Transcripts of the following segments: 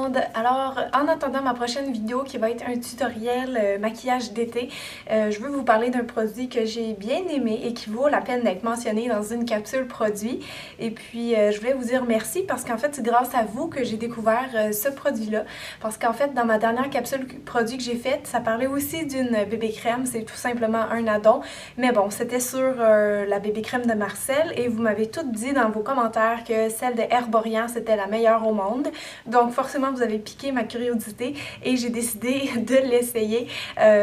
monde! Alors, en attendant ma prochaine vidéo qui va être un tutoriel maquillage d'été, je veux vous parler d'un produit que j'ai bien aimé et qui vaut la peine d'être mentionné dans une capsule produit. Et puis, je voulais vous dire merci parce qu'en fait, c'est grâce à vous que j'ai découvert ce produit-là. Parce qu'en fait, dans ma dernière capsule produit que j'ai faite, ça parlait aussi d'une bébé crème. C'est tout simplement un addon. Mais bon, c'était sur la bébé crème de Marcel et vous m'avez toutes dit dans vos commentaires que celle de Herborian, c'était la meilleure au monde. Donc forcément, vous avez piqué ma curiosité et j'ai décidé de l'essayer.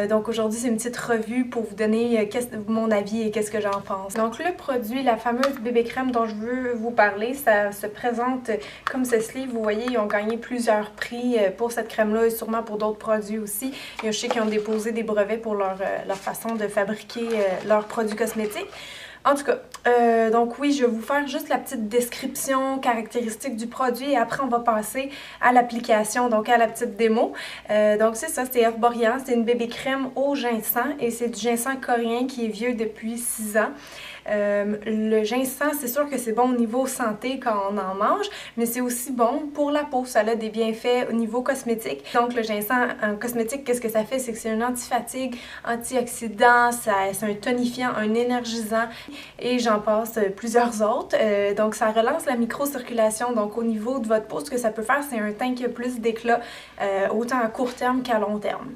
Donc aujourd'hui, c'est une petite revue pour vous donner mon avis et qu'est-ce que j'en pense. Donc le produit, la fameuse bébé crème dont je veux vous parler, ça se présente comme ceci. Vous voyez, ils ont gagné plusieurs prix pour cette crème-là et sûrement pour d'autres produits aussi. Et je sais qu'ils ont déposé des brevets pour leur façon de fabriquer leurs produits cosmétiques. En tout cas, donc oui, je vais vous faire juste la petite description caractéristique du produit et après on va passer à l'application, donc à la petite démo. Donc c'est ça, c'est Herborian, c'est une bébé crème au ginseng et c'est du ginseng coréen qui est vieux depuis 6 ans. Le ginseng, c'est sûr que c'est bon au niveau santé quand on en mange, mais c'est aussi bon pour la peau. Ça a des bienfaits au niveau cosmétique. Donc le ginseng en cosmétique, qu'est-ce que ça fait? C'est que c'est un anti-fatigue, antioxydant, c'est un tonifiant, un énergisant et j'en passe plusieurs autres. Donc ça relance la microcirculation. Donc au niveau de votre peau, ce que ça peut faire, c'est un teint qui a plus d'éclat, autant à court terme qu'à long terme.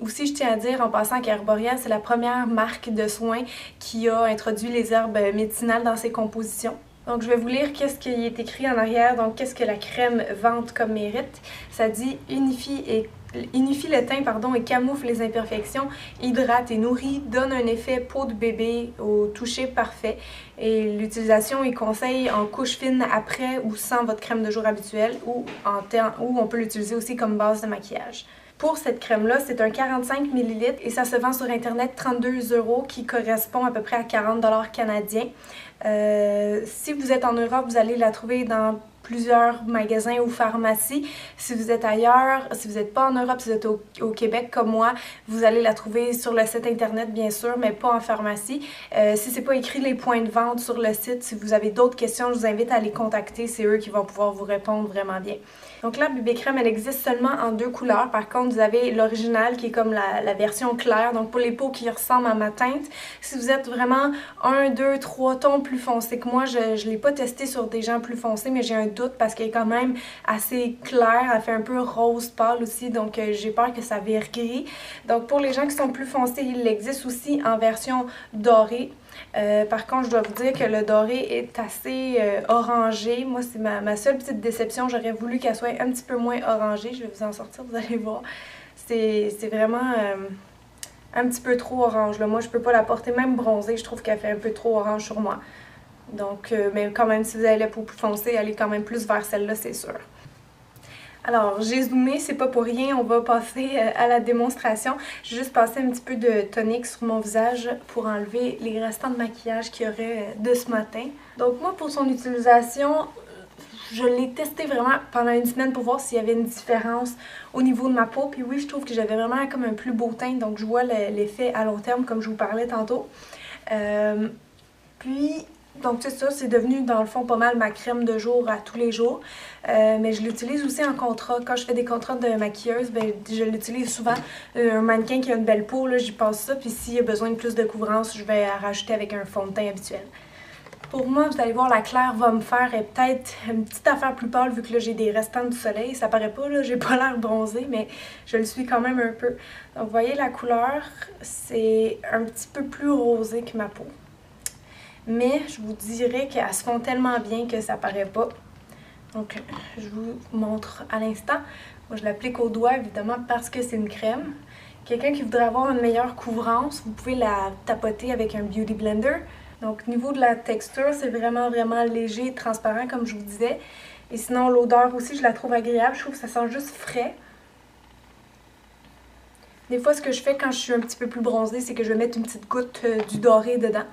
Aussi, je tiens à dire en passant qu'Herborian, c'est la première marque de soins qui a introduit les herbes médicinales dans ses compositions. Donc, je vais vous lire qu'est-ce qui est écrit en arrière. Donc, qu'est-ce que la crème vante comme mérite. Ça dit unifie le teint et camoufle les imperfections, hydrate et nourrit, donne un effet peau de bébé au toucher parfait. Et l'utilisation est conseillée en couche fine après ou sans votre crème de jour habituelle ou on peut l'utiliser aussi comme base de maquillage. Pour cette crème-là, c'est un 45 ml et ça se vend sur Internet 32 € qui correspond à peu près à 40 $ canadiens. Si vous êtes en Europe, vous allez la trouver dans plusieurs magasins ou pharmacies. Si vous êtes ailleurs, si vous n'êtes pas en Europe, si vous êtes au Québec comme moi, vous allez la trouver sur le site internet bien sûr, mais pas en pharmacie. Si c'est pas écrit les points de vente sur le site, si vous avez d'autres questions, je vous invite à les contacter, c'est eux qui vont pouvoir vous répondre vraiment bien. Donc la bébé crème, elle existe seulement en 2 couleurs. Par contre, vous avez l'original qui est comme la version claire, donc pour les peaux qui ressemblent à ma teinte. Si vous êtes vraiment 1, 2, 3 tons plus foncés que moi, je ne l'ai pas testé sur des gens plus foncés, mais j'ai un doute parce qu'elle est quand même assez claire. Elle fait un peu rose pâle aussi, donc j'ai peur que ça vire gris. Donc pour les gens qui sont plus foncés, il existe aussi en version dorée. Par contre, je dois vous dire que le doré est assez orangé. Moi, c'est ma seule petite déception. J'aurais voulu qu'elle soit un petit peu moins orangée. Je vais vous en sortir, vous allez voir. C'est vraiment un petit peu trop orange, là. Moi, je peux pas la porter même bronzée. Je trouve qu'elle fait un peu trop orange sur moi. Donc, mais quand même, si vous avez la peau plus foncée, allez quand même plus vers celle-là, c'est sûr. Alors, j'ai zoomé, c'est pas pour rien, on va passer à la démonstration. J'ai juste passé un petit peu de tonique sur mon visage pour enlever les restants de maquillage qu'il y aurait de ce matin. Donc moi, pour son utilisation, je l'ai testé vraiment pendant une semaine pour voir s'il y avait une différence au niveau de ma peau. Puis oui, je trouve que j'avais vraiment comme un plus beau teint, donc je vois l'effet à long terme comme je vous parlais tantôt. Donc c'est ça, c'est devenu dans le fond pas mal ma crème de jour à tous les jours. Mais je l'utilise aussi en contrat. Quand je fais des contrats de maquilleuse, ben, je l'utilise souvent. Un mannequin qui a une belle peau, j'y passe ça. Puis s'il y a besoin de plus de couvrance, je vais la rajouter avec un fond de teint habituel. Pour moi, vous allez voir, la claire va me faire peut-être une petite affaire plus pâle vu que là j'ai des restants du soleil. Ça paraît pas, là, j'ai pas l'air bronzée, mais je le suis quand même un peu. Donc vous voyez la couleur, c'est un petit peu plus rosé que ma peau. Mais je vous dirais qu'elle se fond tellement bien que ça paraît pas. Donc je vous montre à l'instant. Moi je l'applique au doigt évidemment parce que c'est une crème. Quelqu'un qui voudrait avoir une meilleure couvrance, vous pouvez la tapoter avec un Beauty Blender. Donc au niveau de la texture, c'est vraiment léger et transparent comme je vous disais. Et sinon l'odeur aussi, je la trouve agréable. Je trouve que ça sent juste frais. Des fois ce que je fais quand je suis un petit peu plus bronzée, c'est que je vais mettre une petite goutte du doré dedans.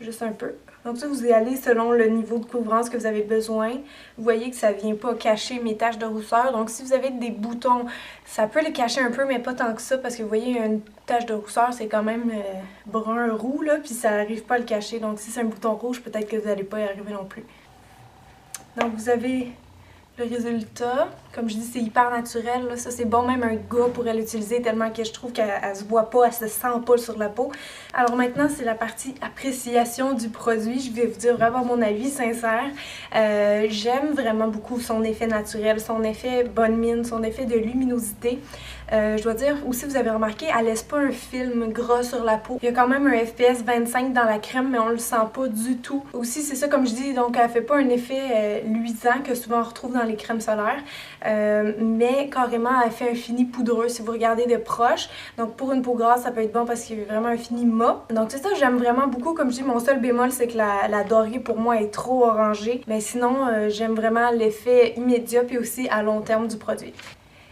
Juste un peu. Donc ça, vous y allez selon le niveau de couvrance que vous avez besoin. Vous voyez que ça ne vient pas cacher mes taches de rousseur. Donc si vous avez des boutons, ça peut les cacher un peu, mais pas tant que ça. Parce que vous voyez, une tache de rousseur, c'est quand même brun roux, là, puis ça n'arrive pas à le cacher. Donc si c'est un bouton rouge, peut-être que vous n'allez pas y arriver non plus. Donc vous avez le résultat. Comme je dis, c'est hyper naturel, là. Ça c'est bon, même un gars pourrait l'utiliser tellement que je trouve qu'elle se voit pas, elle se sent pas sur la peau. Alors maintenant, c'est la partie appréciation du produit. Je vais vous dire vraiment mon avis sincère. J'aime vraiment beaucoup son effet naturel, son effet bonne mine, son effet de luminosité. Je dois dire aussi, vous avez remarqué, elle laisse pas un film gras sur la peau. Il y a quand même un FPS 25 dans la crème, mais on le sent pas du tout. Aussi, c'est ça comme je dis, donc elle fait pas un effet luisant que souvent on retrouve dans les crèmes solaires, mais carrément elle fait un fini poudreux si vous regardez de proche. Donc pour une peau grasse, ça peut être bon parce qu'il y a vraiment un fini mat. Donc c'est ça, j'aime vraiment beaucoup. Comme je dis, mon seul bémol, c'est que la dorée pour moi est trop orangée. Mais sinon, j'aime vraiment l'effet immédiat puis aussi à long terme du produit.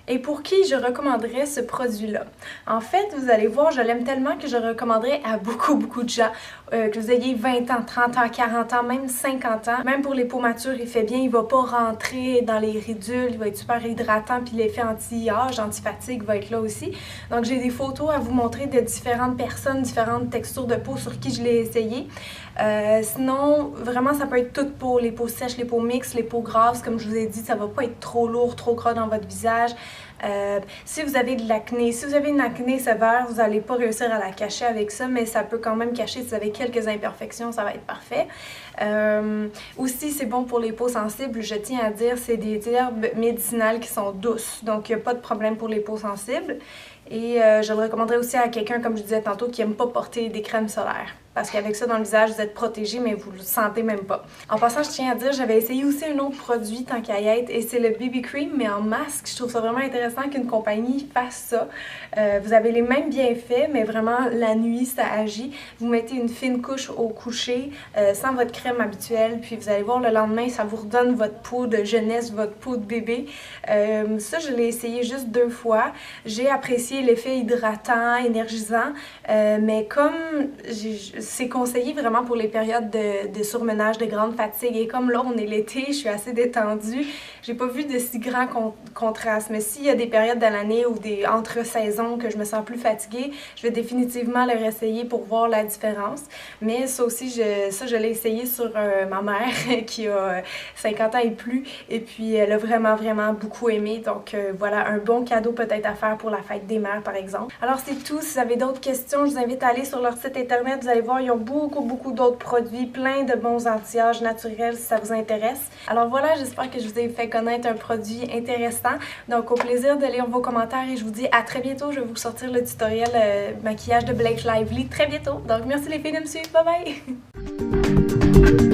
Et pour qui je recommanderais ce produit-là? En fait, vous allez voir, je l'aime tellement que je recommanderais à beaucoup de gens. Que vous ayez 20 ans, 30 ans, 40 ans, même 50 ans. Même pour les peaux matures, il fait bien, il va pas rentrer dans les ridules, il va être super hydratant, puis l'effet anti-âge, anti-fatigue va être là aussi. Donc j'ai des photos à vous montrer de différentes personnes, différentes textures de peau sur qui je l'ai essayé. Sinon, vraiment, ça peut être toute peau, les peaux sèches, les peaux mixtes, les peaux grasses, comme je vous ai dit, ça va pas être trop lourd, trop gras dans votre visage. Si vous avez de l'acné, si vous avez une acné sévère, vous n'allez pas réussir à la cacher avec ça, mais ça peut quand même cacher si vous avez quelques imperfections, ça va être parfait. Aussi, c'est bon pour les peaux sensibles, je tiens à dire, c'est des herbes médicinales qui sont douces, donc il n'y a pas de problème pour les peaux sensibles. Et je le recommanderais aussi à quelqu'un, comme je disais tantôt, qui n'aime pas porter des crèmes solaires. Parce qu'avec ça dans le visage, vous êtes protégé, mais vous le sentez même pas. En passant, je tiens à dire, j'avais essayé aussi un autre produit tant qu'à y être, et c'est le BB Cream, mais en masque. Je trouve ça vraiment intéressant qu'une compagnie fasse ça. Vous avez les mêmes bienfaits, mais vraiment, la nuit, ça agit. Vous mettez une fine couche au coucher, sans votre crème habituelle, puis vous allez voir, le lendemain, ça vous redonne votre peau de jeunesse, votre peau de bébé. Ça, je l'ai essayé juste 2 fois. J'ai apprécié l'effet hydratant, énergisant, mais comme c'est conseillé vraiment pour les périodes de surmenage, de grande fatigue. Et comme là, on est l'été, je suis assez détendue. J'ai pas vu de si grand contraste. Mais s'il y a des périodes de l'année ou des entre-saisons que je me sens plus fatiguée, je vais définitivement le réessayer pour voir la différence. Mais ça aussi, je l'ai essayé sur ma mère qui a 50 ans et plus. Et puis, elle a vraiment beaucoup aimé. Donc voilà, un bon cadeau peut-être à faire pour la fête des mères, par exemple. Alors c'est tout. Si vous avez d'autres questions, je vous invite à aller sur leur site internet. Vous allez voir, ils ont beaucoup d'autres produits, plein de bons anti-âge naturels si ça vous intéresse. Alors voilà, j'espère que je vous ai fait connaître un produit intéressant. Donc au plaisir de lire vos commentaires et je vous dis à très bientôt. Je vais vous sortir le tutoriel maquillage de Blake Lively très bientôt. Donc merci les filles de me suivre. Bye bye!